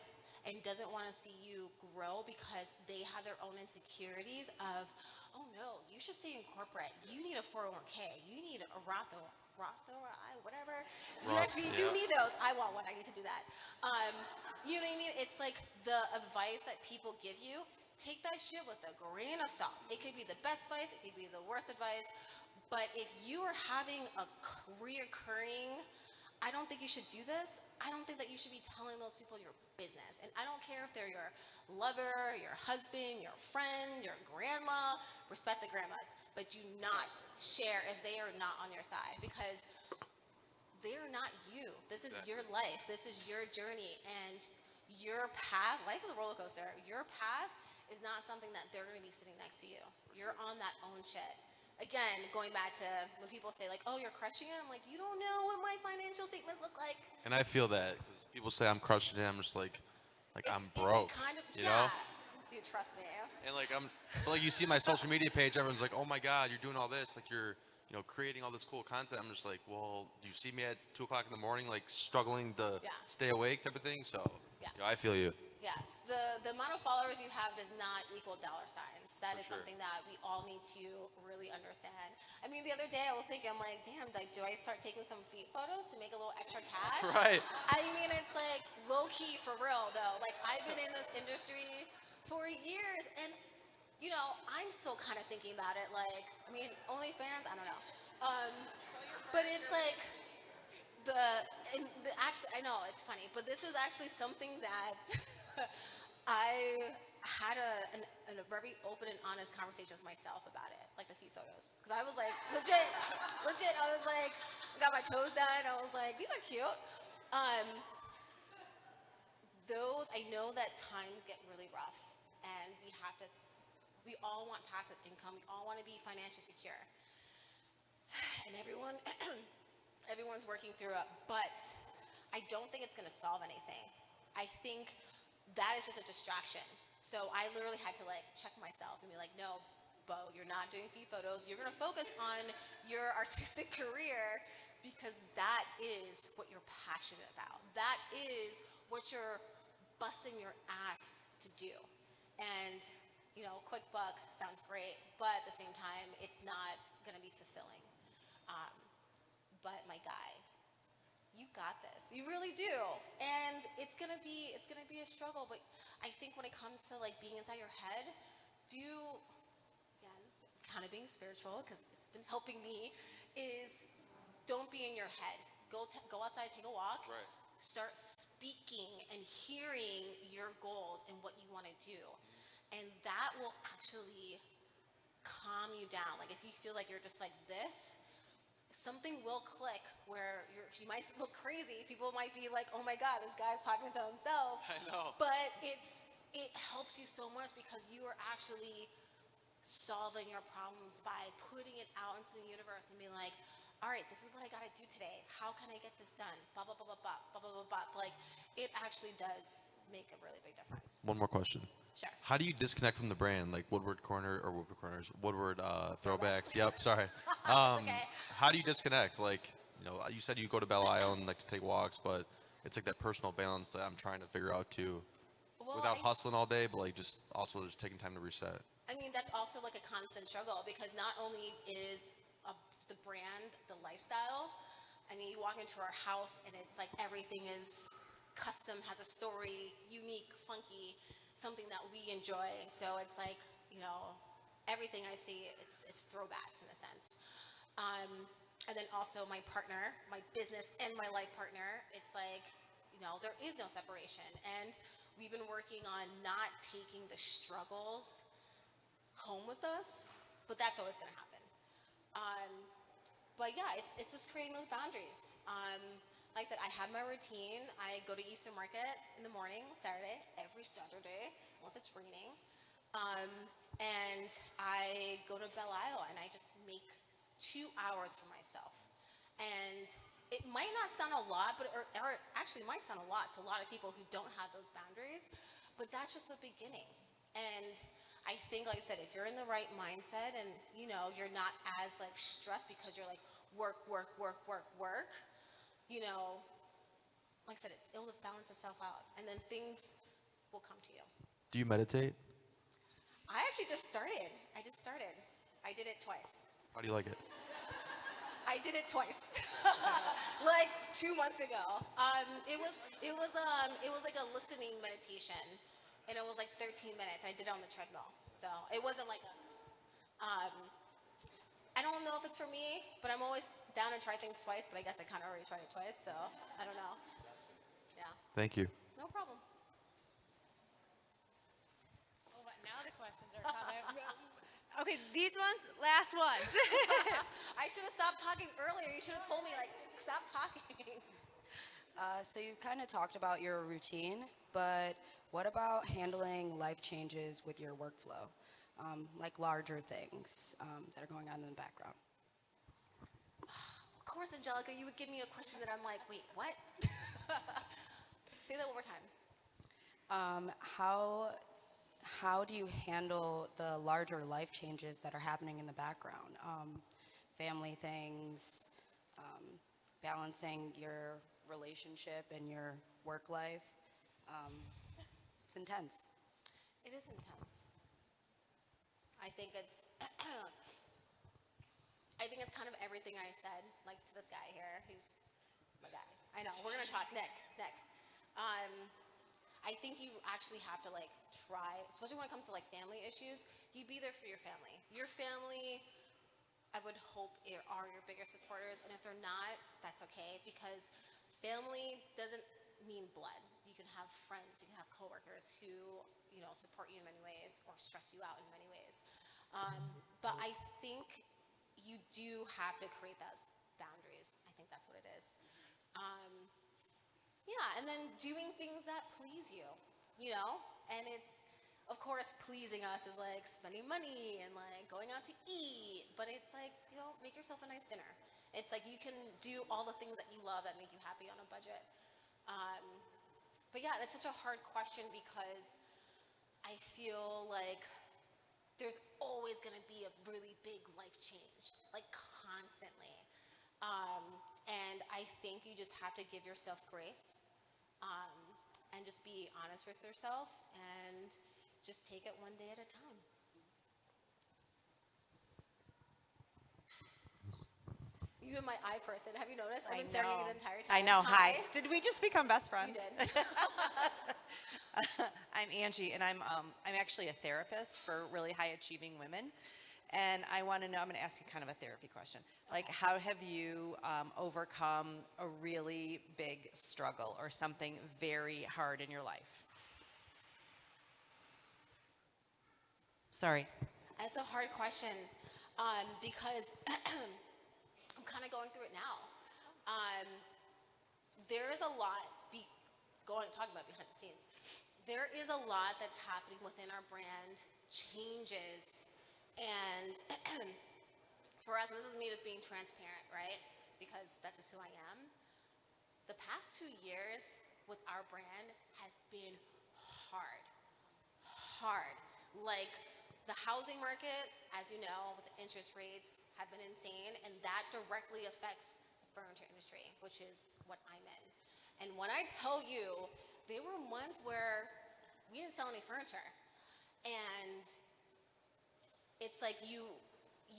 and doesn't want to see you grow because they have their own insecurities of, oh no, you should stay in corporate. You need a 401k. You need a Roth IRA, whatever. You actually do need those. I want one. I need to do that. You know what I mean? It's like the advice that people give you. Take that shit with a grain of salt. It could be the best advice. It could be the worst advice. But if you are having a reoccurring, I don't think you should do this, I don't think that you should be telling those people your business. And I don't care if they're your lover, your husband, your friend, your grandma. Respect the grandmas. But do not share if they are not on your side, because they're not you. This is your life. This is your journey. And your path, life is a roller coaster. Your path is not something that they're going to be sitting next to you. You're on that own shit. Again, going back to when people say like, oh, you're crushing it. I'm like, you don't know what my financial statements look like. And I feel that because people say I'm crushing it. I'm just like I'm broke. Kind of, you know? You trust me. And like like you see my social media page, everyone's like, "Oh my God, you're doing all this! Like you're, creating all this cool content." I'm just like, "Well, do you see me at 2 o'clock in the morning, like struggling to stay awake, type of thing?" So, I feel you. Yes, the amount of followers you have does not equal dollar signs. That is something that we all need to really understand. I mean, the other day I was thinking, I'm like, damn, like, do I start taking some feet photos to make a little extra cash? Right. I mean, it's like low key for real though. Like, I've been in this industry for years, and I'm still kind of thinking about it. Like, I mean, OnlyFans, I don't know, but it's like. Actually, I know it's funny, but this is actually something that I had a very open and honest conversation with myself about it, like the feet photos, because I was like, legit. I was like, I got my toes done. I was like, these are cute. I know that times get really rough, and we all want passive income. We all want to be financially secure, and everyone's working through it, but I don't think it's going to solve anything. I think that is just a distraction. So I literally had to like check myself and be like, no, Bo, you're not doing feed photos. You're going to focus on your artistic career, because that is what you're passionate about. That is what you're busting your ass to do. And, you know, quick buck sounds great, but at the same time, it's not going to be fulfilling. But my guy, you got this. You really do. And it's gonna be a struggle. But I think when it comes to like being inside your head, again, kind of being spiritual because it's been helping me, is don't be in your head. Go outside, take a walk. Right. Start speaking and hearing your goals and what you want to do, and that will actually calm you down. Like if you feel like you're just like this, something will click where you might look crazy. People might be like, "Oh my God, this guy's talking to himself." I know. But it helps you so much because you are actually solving your problems by putting it out into the universe and being like, "All right, this is what I got to do today. How can I get this done?" Blah blah blah blah blah blah blah blah blah. Like it actually does make a really big difference. One more question. Sure. How do you disconnect from the brand, like Woodward Throwbacks? Yep, sorry. okay. How do you disconnect? Like, you know, you said you go to Belle Isle and like to take walks, but it's like that personal balance that I'm trying to figure out too, without hustling all day, but like just also just taking time to reset. I mean, that's also like a constant struggle because not only is the brand the lifestyle. I mean, you walk into our house and it's like everything is custom, has a story, unique, funky, something that we enjoy. So it's like, you know, everything I see, it's throwbacks in a sense. And then also my partner, my business and my life partner, it's like, you know, there is no separation. And we've been working on not taking the struggles home with us, but that's always going to happen. But yeah, it's just creating those boundaries. Like I said, I have my routine. I go to Eastern Market in the morning, every Saturday, unless it's raining. And I go to Belle Isle and I just make 2 hours for myself. And it might not sound a lot, or actually might sound a lot to a lot of people who don't have those boundaries, but that's just the beginning. And I think, like I said, if you're in the right mindset and, you know, you're not as like stressed because you're like work, you know, like I said, it'll just balance itself out and then things will come to you. Do you meditate? I actually just started. I did it twice. How do you like it? I did it twice, like 2 months ago. It was like a listening meditation, and it was like 13 minutes. I did it on the treadmill, so it wasn't like I don't know if it's for me, but I'm always down to try things twice. But I guess I kind of already tried it twice, so I don't know. Yeah. Thank you. No problem. Oh, but now the questions are coming. Okay, these ones, last ones. I should have stopped talking earlier. You should have told me, like, stop talking. So you kind of talked about your routine, but what about handling life changes with your workflow? Like larger things that are going on in the background? Of course, Angelica, you would give me a question that I'm like, wait, what? Say that one more time. How do you handle the larger life changes that are happening in the background? Family things, balancing your relationship and your work life. It's intense. It is intense. I think it's kind of everything I said, like to this guy here, who's my guy. I know, we're gonna talk, Nick. I think you actually have to like try, especially when it comes to like family issues, you be there for your family. Your family, I would hope, are your biggest supporters, and if they're not, that's okay, because family doesn't mean blood. You can have friends, you can have coworkers who, you know, support you in many ways or stress you out in many ways. But I think you do have to create those boundaries. I think that's what it is. Yeah, and then doing things that please you, you know? And it's, of course, pleasing us is like spending money and like going out to eat, but it's like, you know, make yourself a nice dinner. It's like you can do all the things that you love that make you happy on a budget. But yeah, that's such a hard question because I feel like there's always gonna be a really big life change, like constantly. And I think you just have to give yourself grace, and just be honest with yourself and just take it one day at a time. You've been my eye person. Have you noticed? I've been staring at you the entire time. I know. Hi. Did we just become best You friends? did. I'm Angie, and I'm actually a therapist for really high achieving women. And I want to know, I'm going to ask you kind of a therapy question. Like, how have you overcome a really big struggle or something very hard in your life? Sorry. That's a hard question, because I'm kind of going through it now. There is a lot talking about behind the scenes. There is a lot that's happening within our brand, changes, and for us, and this is me just being transparent, right? Because that's just who I am. The past 2 years with our brand has been hard. Like, the housing market, as you know, with the interest rates, have been insane, and that directly affects the furniture industry, which is what I'm in. And when I tell you, there were months where we didn't sell any furniture, and it's like you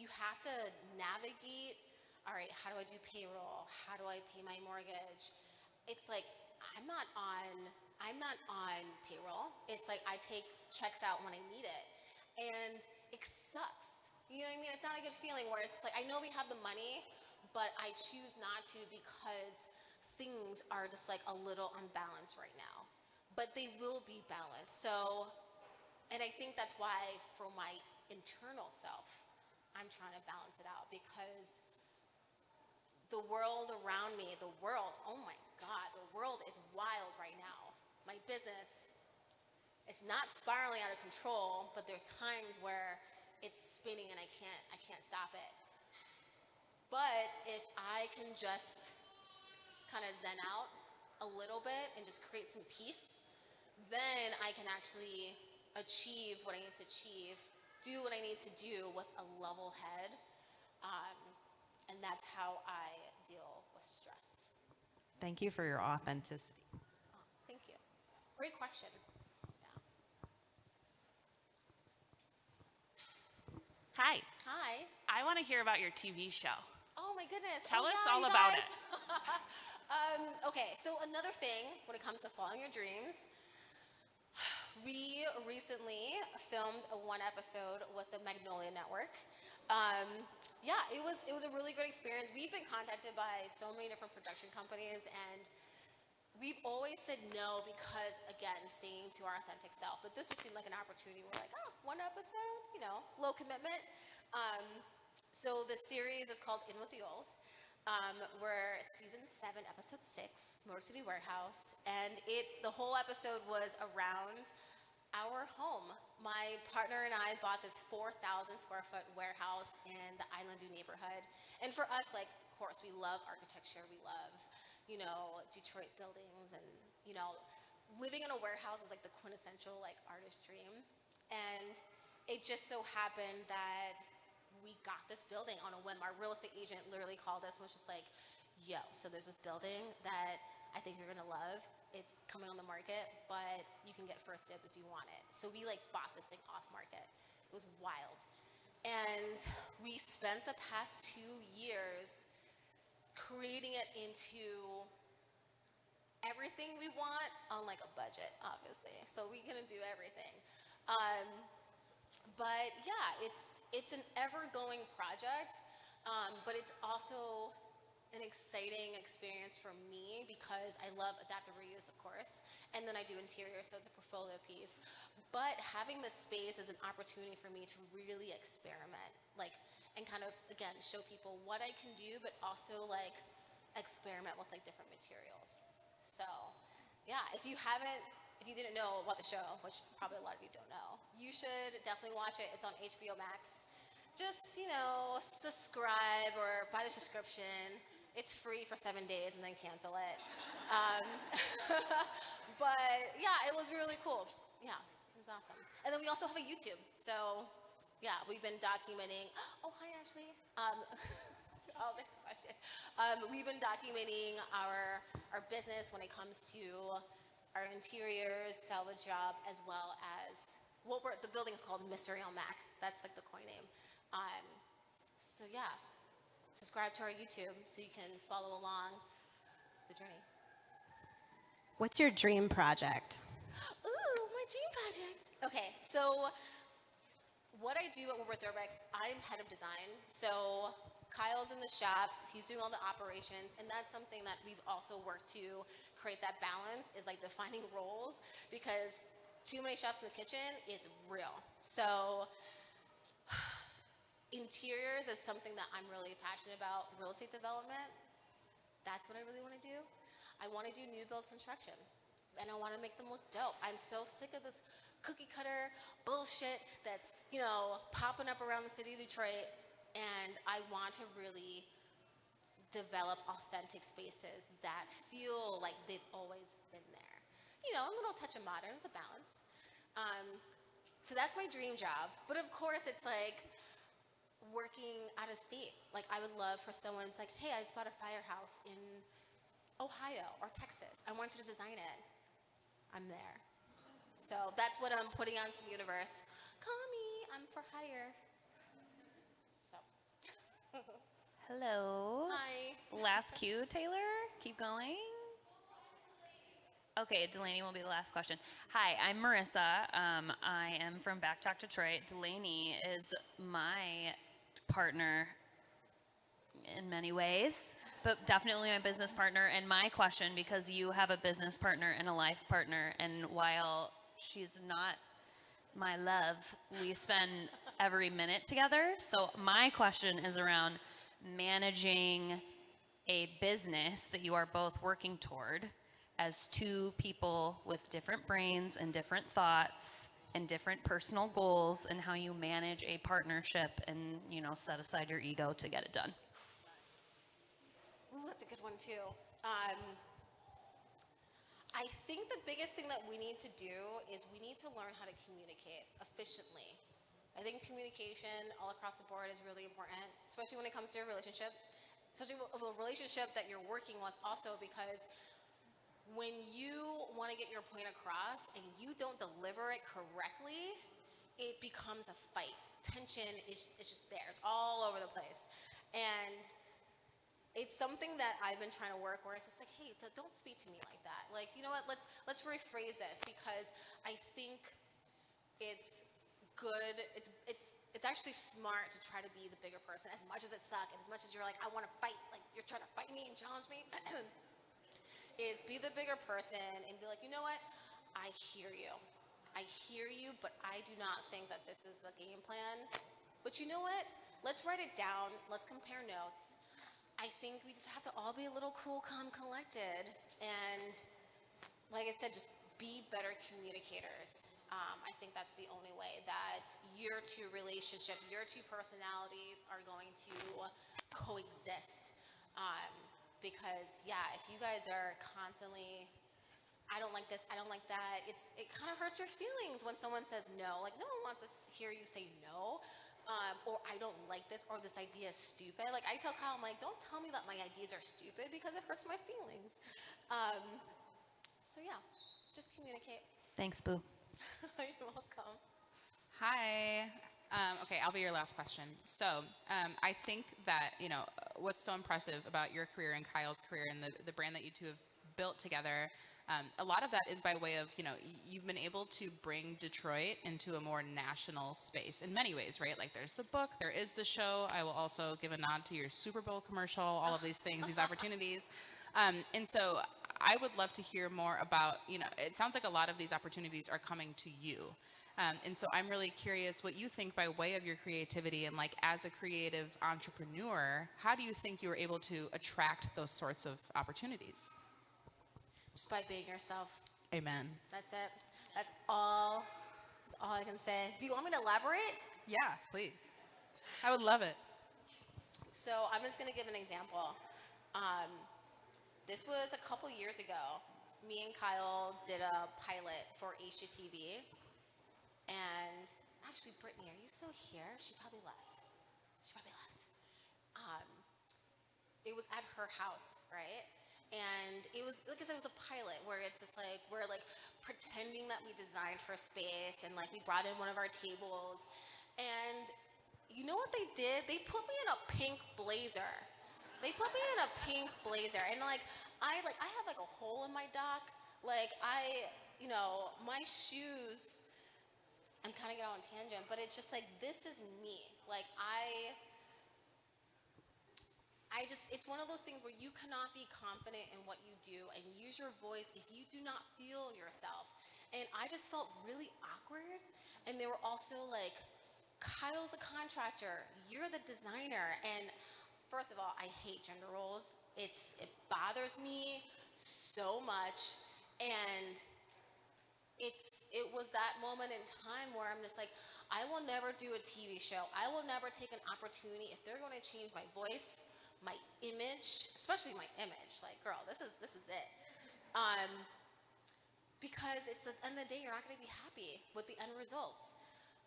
have to navigate, all right, how do I do payroll? How do I pay my mortgage? It's like, I'm not on payroll. It's like I take checks out when I need it. And it sucks. You know what I mean? It's not a good feeling where it's like, I know we have the money, but I choose not to because things are just like a little unbalanced right now. But they will be balanced. So, and I think that's why for my internal self, I'm trying to balance it out, because the world around me, oh my God, the world is wild right now. My business, it's not spiraling out of control, but there's times where it's spinning and I can't stop it. But if I can just kind of zen out a little bit and just create some peace, then I can actually achieve what I need to achieve, do what I need to do with a level head, and that's how I deal with stress. Thank you for your authenticity. Thank you. Great question. Hi. Hi. I want to hear about your TV show. Oh my goodness. Tell us yeah, all you about guys. it. Okay, so another thing when it comes to following your dreams, we recently filmed one episode with the Magnolia Network. Yeah, it was a really great experience. We've been contacted by so many different production companies, and we've always said no because, again, staying to our authentic self. But this just seemed like an opportunity. We're like, oh, one episode, low commitment. So the series is called In With the Old. We're season 7, episode 6, Motor City Warehouse, and the whole episode was around our home. My partner and I bought this 4,000 square foot warehouse in the Island View neighborhood. And for us, like, of course, we love architecture. We love, Detroit buildings, and, living in a warehouse is like the quintessential, like, artist dream. And it just so happened that we got this building on a whim. Our real estate agent literally called us and was just like, yo, so there's this building that I think you're gonna love. It's coming on the market, but you can get first dibs if you want it. So we bought this thing off market. It was wild. And we spent the past 2 years creating it into everything we want on a budget, obviously. So we're gonna do everything. But yeah, it's an ever-going project, but it's also an exciting experience for me because I love adaptive reuse, of course, and then I do interior, so it's a portfolio piece. But having this space is an opportunity for me to really experiment, and kind of, again, show people what I can do, but also experiment with different materials. So yeah, if you didn't know about the show, which probably a lot of you don't know, you should definitely watch it. It's on HBO Max. Just, subscribe or buy the subscription. It's free for 7 days and then cancel it. But yeah, it was really cool. Yeah, it was awesome. And then we also have a YouTube. So yeah, we've been documenting. Oh, hi, Ashley. Oh, next question. We've been documenting our business when it comes to our interiors, salvage job, as well as the building's called Mystery on Mac. That's like the coin name. So yeah, subscribe to our YouTube so you can follow along the journey. What's your dream project? Ooh, my dream project. Okay, so what I do at Woodward Thoroughbricks, I'm head of design. So Kyle's in the shop, he's doing all the operations, and that's something that we've also worked to create that balance, is like defining roles, because too many chefs in the kitchen is real. So interiors is something that I'm really passionate about. Real estate development, that's what I really want to do. I want to do new build construction, and I want to make them look dope. I'm so sick of this cookie cutter bullshit that's, popping up around the city of Detroit, and I want to really develop authentic spaces that feel like they've always been there. A little touch of modern, it's a balance. So that's my dream job. But of course, it's like working out of state. Like, I would love for someone to like, hey, I just bought a firehouse in Ohio or Texas. I want you to design it. I'm there. So that's what I'm putting out into the universe. Call me, I'm for hire. So. Hello. Hi. Last cue, Taylor. Keep going. Okay, Delaney will be the last question. Hi, I'm Marissa. I am from Back Talk Detroit. Delaney is my partner in many ways, but definitely my business partner. And my question, because you have a business partner and a life partner, and while she's not my love, we spend every minute together. So my question is around managing a business that you are both working toward as two people with different brains and different thoughts and different personal goals, and how you manage a partnership and, set aside your ego to get it done. Ooh, that's a good one too. I think the biggest thing that we need to do is we need to learn how to communicate efficiently. I think communication all across the board is really important, especially when it comes to a relationship, especially of a relationship that you're working with also, because when you want to get your point across and you don't deliver it correctly, it becomes a fight. Tension is just there. It's all over the place. And it's something that I've been trying to work where it's just like, hey, don't speak to me like that. Like, you know what, let's rephrase this, because I think it's good, it's actually smart to try to be the bigger person, as much as it sucks, and as much as you're like, I want to fight, like you're trying to fight me and challenge me, is be the bigger person and be like, you know what, I hear you, but I do not think that this is the game plan. But you know what, let's write it down, let's compare notes. I think we just have to all be a little cool, calm, collected, and like I said, just be better communicators. I think that's the only way that your two relationships, your two personalities are going to coexist. Because if you guys are constantly, I don't like this, I don't like that, it kind of hurts your feelings when someone says no. Like, no one wants to hear you say no. Or I don't like this, or this idea is stupid. Like, I tell Kyle, I'm like, don't tell me that my ideas are stupid, because it hurts my feelings. So yeah, just communicate. Thanks, Boo. You're welcome. Hi. Okay, I'll be your last question. So I think that, what's so impressive about your career and Kyle's career and the brand that you two have built together, a lot of that is by way of, you've been able to bring Detroit into a more national space in many ways, right? Like, there's the book, there is the show. I will also give a nod to your Super Bowl commercial, all of these things, these opportunities. And so I would love to hear more about, it sounds like a lot of these opportunities are coming to you. And so I'm really curious what you think by way of your creativity, and like, as a creative entrepreneur, how do you think you were able to attract those sorts of opportunities? Just by being yourself. Amen. That's it. That's all I can say. Do you want me to elaborate? Yeah, please. I would love it. So I'm just going to give an example. This was a couple years ago. Me and Kyle did a pilot for HGTV. And actually, Brittany, are you still here? She probably left. it was at her house, right? And it was, like I said, it was a pilot where it's just like, we're like pretending that we designed her space and like we brought in one of our tables. And you know what they did? They put me in a pink blazer. They put me in a pink blazer. And like, I have like a hole in my dock. Like my shoes, I'm kind of getting on a tangent, but it's just like, this is me. Like it's one of those things where you cannot be confident in what you do and use your voice if you do not feel yourself. And I just felt really awkward. And they were also like, Kyle's the contractor, you're the designer. And first of all, I hate gender roles. It bothers me so much. And it was that moment in time where I'm just like, I will never do a TV show. I will never take an opportunity if they're going to change my voice, my image, especially my image. Like, girl, this is it. Because it's at the end of the day, you're not going to be happy with the end results.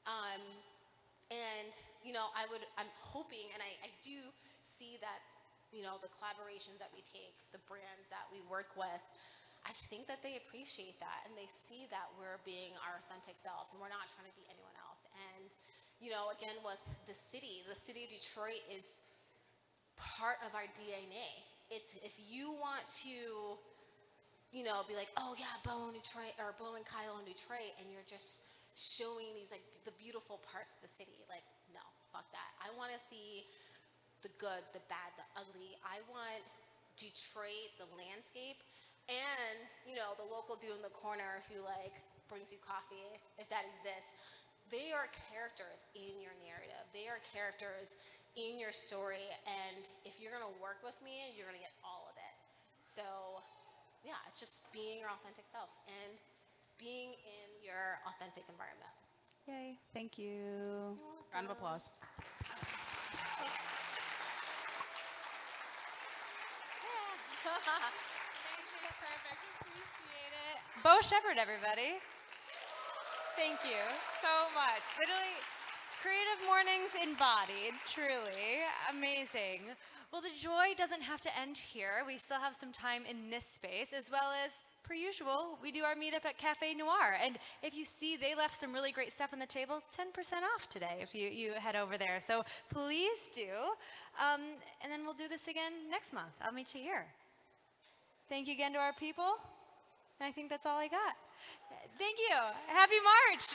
And I'm hoping, and I do see that, the collaborations that we take, the brands that we work with, I think that they appreciate that and they see that we're being our authentic selves and we're not trying to be anyone else. And, again, with the city of Detroit is part of our DNA. It's if you want to, be like, oh yeah, Bo in Detroit or Bo and Kyle in Detroit, and you're just showing these like the beautiful parts of the city. Like, no, fuck that. I want to see the good, the bad, the ugly. I want Detroit, the landscape, and the local dude in the corner who like brings you coffee, if that exists. They are characters in your narrative. They are characters in your story, and if you're gonna work with me, you're gonna get all of it. So, yeah, it's just being your authentic self and being in your authentic environment. Yay. Thank you. Round of applause. Perfect. Appreciate it. Bo Shepherd, everybody. Thank you so much. Literally, Creative Mornings embodied. Truly amazing. Well, the joy doesn't have to end here. We still have some time in this space, as well as, per usual, we do our meetup at Cafe Noir. And if you see, they left some really great stuff on the table, 10% off today if you head over there. So please do. And then we'll do this again next month. I'll meet you here. Thank you again to our people. And I think that's all I got. Thank you. Happy March.